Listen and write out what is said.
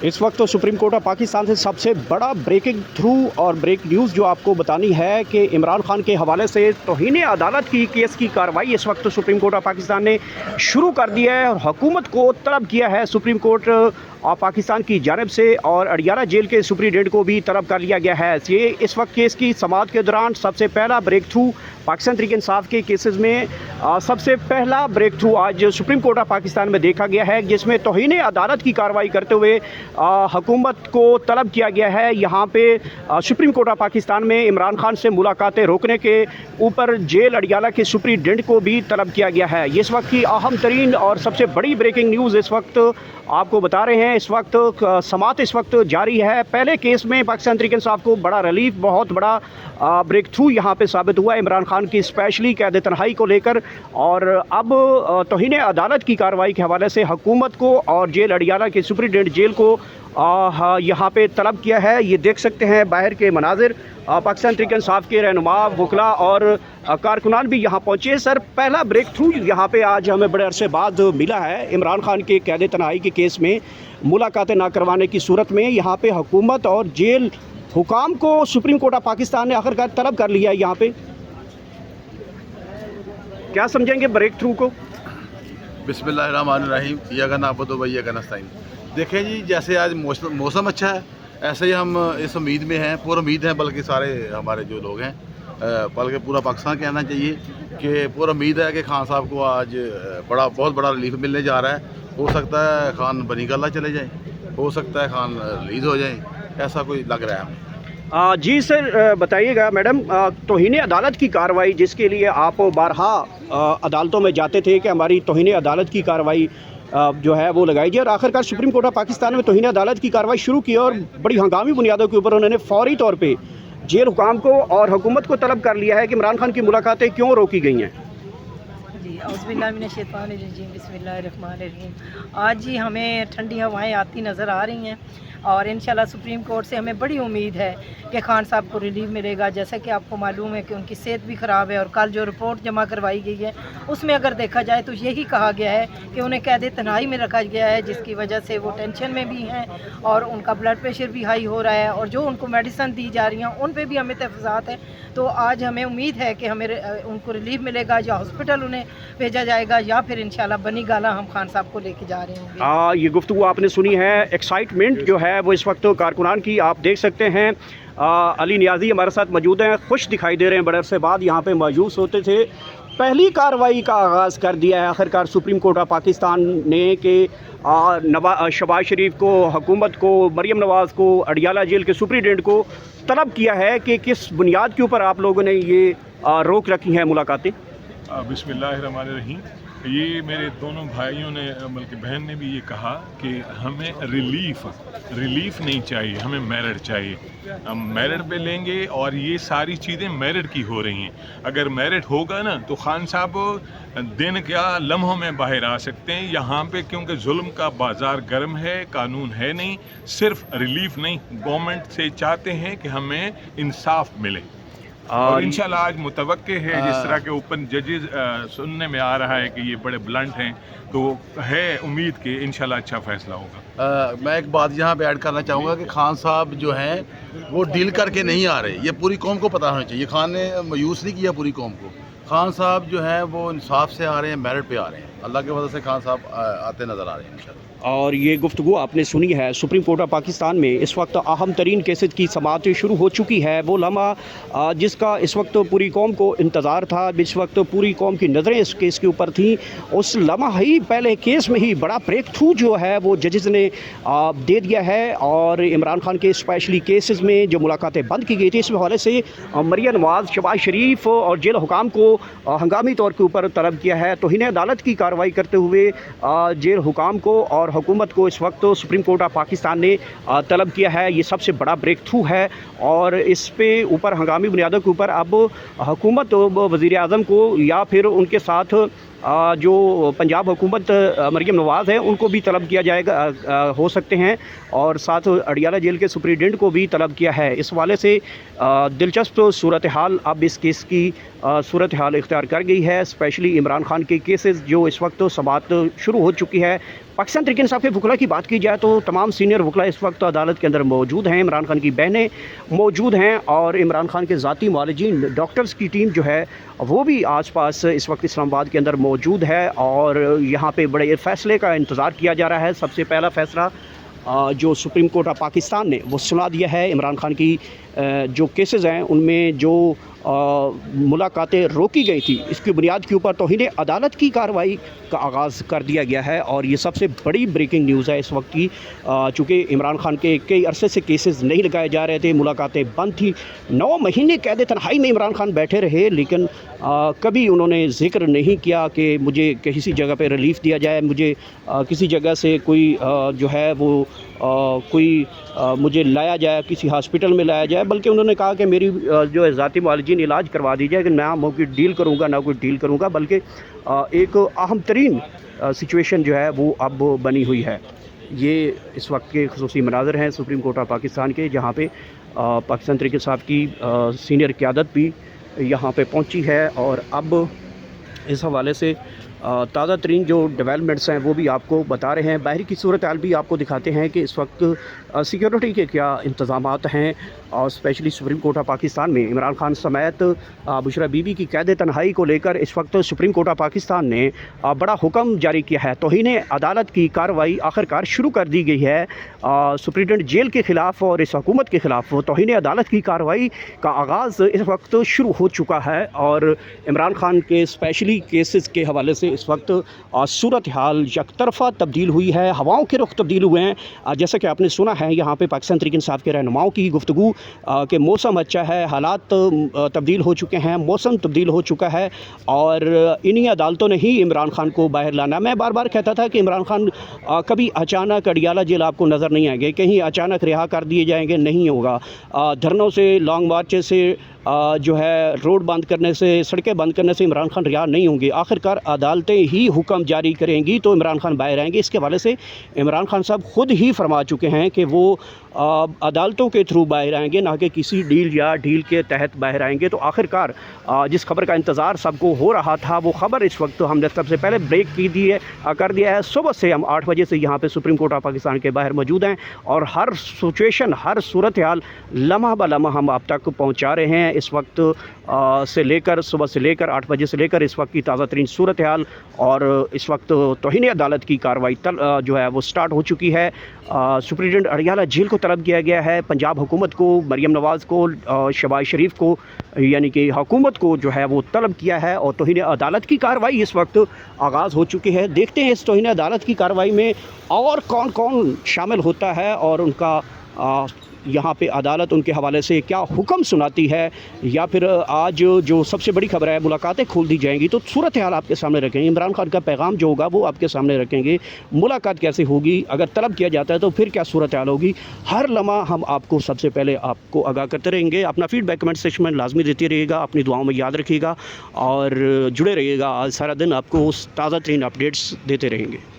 इस वक्त तो सुप्रीम कोर्ट ऑफ पाकिस्तान से सबसे बड़ा ब्रेकिंग थ्रू और ब्रेक न्यूज़ जो आपको बतानी है कि इमरान खान के हवाले से तौहीन अदालत की केस की कार्रवाई इस वक्त सुप्रीम कोर्ट ऑफ पाकिस्तान ने शुरू कर दिया है और हुकूमत को तलब किया है सुप्रीम कोर्ट और पाकिस्तान की जानिब से, और अडियाला जेल के सुप्रीडेंट को भी तलब कर लिया गया है। ये इस वक्त केस की समाअत के दौरान सबसे पहला ब्रेक थ्रू पाकिस्तान तहरीक इंसाफ के केसेस में सबसे पहला ब्रेक थ्रू आज सुप्रीम कोर्ट ऑफ पाकिस्तान में देखा गया है, जिसमें तौहीन अदालत की कार्रवाई करते हुए हुकूमत को तलब किया गया है। यहाँ पे सुप्रीम कोर्ट ऑफ पाकिस्तान में इमरान खान से मुलाकातें रोकने के ऊपर जेल अडियाला के सुप्रीडेंट को भी तलब किया गया है। इस वक्त की अहम तरीन और सबसे बड़ी ब्रेकिंग न्यूज़ इस वक्त आपको बता रहे हैं। इस वक्त समाअत इस वक्त जारी है। पहले केस में पाकिस्तान तहरीक इंसाफ को बड़ा रिलीफ, बहुत बड़ा ब्रेक थ्रू यहाँ पे साबित हुआ इमरान खान की स्पेशली कैद तन्हाई को लेकर, और अब तौहीन अदालत की कार्रवाई के हवाले से हुकूमत को और जेल अडियाला के सुप्रीडेंट जेल को यहाँ पे तलब किया है। ये देख सकते हैं बाहर के मनाजिर, पाकिस्तान तहरीक इंसाफ के रहनुमा, वकला और कारकुनान भी यहाँ पहुँचे। सर, पहला ब्रेक थ्रू यहाँ पे आज हमें बड़े अरसे बाद मिला है। इमरान खान के कैद तन्हाई के केस में मुलाकातें ना करवाने की सूरत में यहाँ पे हुकूमत और जेल हुकाम को सुप्रीम कोर्ट ऑफ पाकिस्तान ने आखिरकार तलब कर लिया है। यहाँ पे क्या समझेंगे ब्रेक थ्रू को? बिस्मिल्लाहिर्रहमानिर्रहीम, इय्याका नअबुदु व इय्याका नस्तईन। देखें जी, जैसे आज मौसम अच्छा है, ऐसे ही हम इस उम्मीद में हैं, पूरी उम्मीद है, बल्कि सारे हमारे जो लोग हैं, बल्कि पूरा पाकिस्तान कहना चाहिए कि पूरा उम्मीद है कि खान साहब को आज बहुत बड़ा रिलीफ मिलने जा रहा है। हो सकता है खान बनी गल्ला चले जाएँ, हो सकता है खान रिलीज़ हो जाएँ, ऐसा कोई लग रहा है हमें। जी सर, बताइएगा मैडम, तौहीन अदालत की कार्रवाई जिसके लिए आप बारहा अदालतों में जाते थे कि हमारी तौहीन अदालत की कार्रवाई जो है वो लगाई जाए, और आखिरकार सुप्रीम कोर्ट ऑफ पाकिस्तान में तौहीन अदालत की कार्रवाई शुरू की और बड़ी हंगामी बुनियादों के ऊपर उन्होंने फौरी तौर पे जेल हुकाम को और हुकूमत को तलब कर लिया है कि इमरान खान की मुलाकातें क्यों रोकी गई हैं। बिस्मिल्लाहिर्रहमानिर्रहीम। आज ही हमें ठंडी हवाएं आती नज़र आ रही हैं और इंशाल्लाह सुप्रीम कोर्ट से हमें बड़ी उम्मीद है कि खान साहब को रिलीफ मिलेगा। जैसा कि आपको मालूम है कि उनकी सेहत भी ख़राब है और कल जो रिपोर्ट जमा करवाई गई है उसमें अगर देखा जाए तो यही कहा गया है कि उन्हें कैद तन्हाई में रखा गया है, जिसकी वजह से वो टेंशन में भी हैं और उनका ब्लड प्रेशर भी हाई हो रहा है और जो उनको मेडिसिन दी जा रही हैं उन पर भी हमें तहफ़्फ़ुज़ात है। तो आज हमें उम्मीद है कि हमें उनको रिलीफ मिलेगा, या हॉस्पिटल उन्हें भेजा जाएगा या फिर इंशाल्लाह बनी गाला हम खान साहब को लेके जा रहे होंगे। ये गुफ्तगू आपने सुनी है, एक्साइटमेंट जो है वो इस वक्त कारकुनान की आप देख सकते हैं। अली नियाज़ी हमारे साथ मौजूद हैं, खुश दिखाई दे रहे हैं, बड़े अरसे बाद यहाँ पे मायूस होते थे। पहली कार्रवाई का आगाज़ कर दिया है आखिरकार सुप्रीम कोर्ट ऑफ पाकिस्तान ने कि शहबाज शरीफ को, हुकूमत को, मरीम नवाज़ को, अडियाला जेल के सुप्रीडेंट को तलब किया है कि किस बुनियाद के ऊपर आप लोगों ने ये रोक रखी हैं मुलाकातें। बिस्मिल्लाहिर्रहमानिर्रहीम। ये मेरे दोनों भाइयों ने, बल्कि बहन ने भी ये कहा कि हमें रिलीफ नहीं चाहिए, हमें मेरिट चाहिए। हम मेरिट पे लेंगे और ये सारी चीज़ें मेरिट की हो रही हैं। अगर मेरिट होगा ना तो खान साहब दिन क्या लम्हों में बाहर आ सकते हैं यहाँ पे, क्योंकि जुल्म का बाज़ार गर्म है, कानून है नहीं। सिर्फ रिलीफ नहीं, गवर्नमेंट से चाहते हैं कि हमें इंसाफ मिले और इंशाल्लाह आज मुतवक्के है, जिस तरह के ओपन जजेस सुनने में आ रहा है कि ये बड़े ब्लंट हैं, तो है उम्मीद कि इंशाल्लाह अच्छा फैसला होगा। मैं एक बात यहाँ पे ऐड करना चाहूँगा कि खान साहब जो हैं वो डील करके नहीं आ रहे, ये पूरी कौम को पता होना चाहिए। खान ने मायूस नहीं किया पूरी कौम को। खान साहब जो हैं वो इंसाफ से आ रहे हैं, मेरिट पे आ रहे हैं। अल्लाह की वजह से खान साहब आते नज़र आ रहे हैं इंशाल्लाह। और ये गुफ्तगू आपने सुनी है। सुप्रीम कोर्ट ऑफ पाकिस्तान में इस वक्त अहम तरीन केसेस की समाअत शुरू हो चुकी है। वो लम्हा जिसका इस वक्त पूरी कौम को इंतज़ार था, इस वक्त पूरी कौम की नज़रें इस केस के ऊपर थी, उस लम्हा ही पहले केस में ही बड़ा ब्रेक थ्रू जो है वो जजेस ने दे दिया है। और इमरान खान के स्पेशली केसेस में जो मुलाकातें बंद की गई थी, इस हवाले से मरीम नवाज़, शहबाज शरीफ और जेल हुकाम को हंगामी तौर के ऊपर तलब किया है। तौहीन अदालत की कार्रवाई करते हुए जेल हुकाम को और हुकूमत को इस वक्त सुप्रीम कोर्ट ऑफ पाकिस्तान ने तलब किया है। ये सबसे बड़ा ब्रेक थ्रू है और इस पे ऊपर हंगामी बुनियादों के ऊपर अब हुकूमत वज़ीर आज़म को या फिर उनके साथ जो पंजाब हुकूमत मरीम नवाज़ है उनको भी तलब किया जाएगा, हो सकते हैं, और साथ अडियाला जेल के सुप्रीडेंट को भी तलब किया है। इस हवाले से दिलचस्प सूरत हाल अब इस केस की सूरत हाल इख्तियार कर गई है। स्पेशली इमरान खान के केसेस जो इस वक्त समाअत शुरू हो चुकी है। पाकिस्तान तहरीक इंसाफ के वकला की बात की जाए तो तमाम सीनियर वकला इस वक्त अदालत के अंदर मौजूद हैं। इमरान खान की बहनें मौजूद हैं और इमरान खान के ज़ाती मुआलिजीन डॉक्टर्स की टीम जो है वो भी आस पास इस वक्त इस्लामाबाद के अंदर मौजूद है और यहाँ पे बड़े फ़ैसले का इंतज़ार किया जा रहा है। सबसे पहला फ़ैसला जो सुप्रीम कोर्ट ऑफ पाकिस्तान ने वो सुना दिया है। इमरान खान की जो केसेस हैं उनमें जो मुलाकातें रोकी गई थी, इसकी बुनियाद के ऊपर तौहीन अदालत की कार्रवाई का आगाज़ कर दिया गया है और ये सबसे बड़ी ब्रेकिंग न्यूज़ है इस वक्त की। चूँकि इमरान खान के कई अरसे से केसेस नहीं लगाए जा रहे थे, मुलाकातें बंद थी। 9 महीने कैद तन्हाई में इमरान खान बैठे रहे, लेकिन कभी उन्होंने ज़िक्र नहीं किया कि मुझे किसी जगह पे रिलीफ़ दिया जाए, मुझे किसी जगह से कोई जो है वो मुझे लाया जाए, किसी हॉस्पिटल में लाया जाए, बल्कि उन्होंने कहा कि मेरी जो है ज़ाती मुआलिजीन इलाज करवा दी जाए कि ना मैं कोई डील करूँगा ना कोई डील करूँगा, बल्कि एक अहम तरीन सिचुएशन जो है वो अब बनी हुई है। ये इस वक्त के खुसूसी मनाज़र हैं सुप्रीम कोर्ट ऑफ पाकिस्तान के, जहाँ पे पाकिस्तान तहरीक इंसाफ की सीनियर क़यादत भी यहाँ पे पहुँची है और अब इस हवाले से ताज़ा तरीन जो डेवलपमेंट्स हैं वो भी आपको बता रहे हैं। बाहरी की सूरत हाल भी आपको दिखाते हैं कि इस वक्त सिक्योरिटी के क्या इंतज़ामात हैं और specially supreme court of Pakistan में इमरान खान समेत बुशरा बीबी की कैद तन्हाई को लेकर इस वक्त सुप्रीम कोर्ट ऑफ पाकिस्तान ने बड़ा हुक्म जारी किया है। तौहीन अदालत की कार्रवाई आखिरकार शुरू कर दी गई है सुप्रीडेंट जेल के ख़िलाफ़ और इस हुकूमत के ख़िलाफ़। तौहीन अदालत की कार्रवाई का आगाज़ इस वक्त शुरू हो चुका है और इमरान खान के स्पेशली केसेस के हवाले से इस वक्त सूरत हाल यकतरफ़ा तब्दील हुई है, हवाओं के रुख तब्दील हुए हैं। जैसा कि आपने सुना है यहाँ पे पाकिस्तान तहरीक इंसाफ के रहनुमाओं की गुफ्तगू कि मौसम अच्छा है, हालात तब्दील हो चुके हैं, मौसम तब्दील हो चुका है और इन्हीं अदालतों ने ही इमरान खान को बाहर लाना। मैं बार बार कहता था कि इमरान खान कभी अचानक अडियाला जेल आपको नज़र नहीं आएंगे, कहीं अचानक रिहा कर दिए जाएंगे, नहीं होगा। धरनों से, लॉन्ग मार्च से, जो है रोड बंद करने से, सड़कें बंद करने से इमरान खान रिहा नहीं होंगे। आखिरकार अदालतें ही हुक्म जारी करेंगी तो इमरान खान बाहर आएंगे। इसके हवाले से इमरान खान साहब ख़ुद ही फरमा चुके हैं कि वो अदालतों के थ्रू बाहर आएंगे, ना कि किसी डील या डील के तहत बाहर आएंगे। तो आखिरकार जिस खबर का इंतज़ार सबको हो रहा था वो ख़बर इस वक्त हमने सबसे पहले ब्रेक कर दिया है। सुबह से हम 8 बजे से यहाँ पे सुप्रीम कोर्ट ऑफ पाकिस्तान के बाहर मौजूद हैं और हर सिचुएशन, हर सूरत हाल लम्हा ब लम्हा हम आप तक पहुँचा रहे हैं। इस वक्त से लेकर सुबह से लेकर 8 बजे से लेकर इस वक्त की ताज़ा तरीन सूरत हाल और इस वक्त तौहीन अदालत की कार्रवाई जो है वो स्टार्ट हो चुकी है। सुप्रीडेंट अडियाला जेल को तलब किया गया है। पंजाब हुकूमत को, मरीम नवाज़ को, शहबाज शरीफ को, यानी कि हुकूमत को जो है वो तलब किया है और तौहीन अदालत की कार्रवाई इस वक्त आगाज़ हो चुकी है। देखते हैं इस तौहीन अदालत की कार्रवाई में और कौन कौन शामिल होता है और उनका यहाँ पे अदालत उनके हवाले से क्या हुक्म सुनाती है, या फिर आज जो सबसे बड़ी खबर है मुलाकातें खोल दी जाएंगी। तो सूरत हाल आपके सामने रखेंगे, इमरान खान का पैगाम जो होगा वो आपके सामने रखेंगे। मुलाकात कैसे होगी, अगर तलब किया जाता है तो फिर क्या सूरत हाल होगी, हर लम्हा हम आपको सबसे पहले आपको आगाह करते रहेंगे। अपना फीडबैक कमेंट सेक्शन में लाजमी देते रहिएगा, अपनी दुआओं में याद रखिएगा और जुड़े रहिएगा। आज सारा दिन आपको ताज़ा तरीन अपडेट्स देते रहेंगे।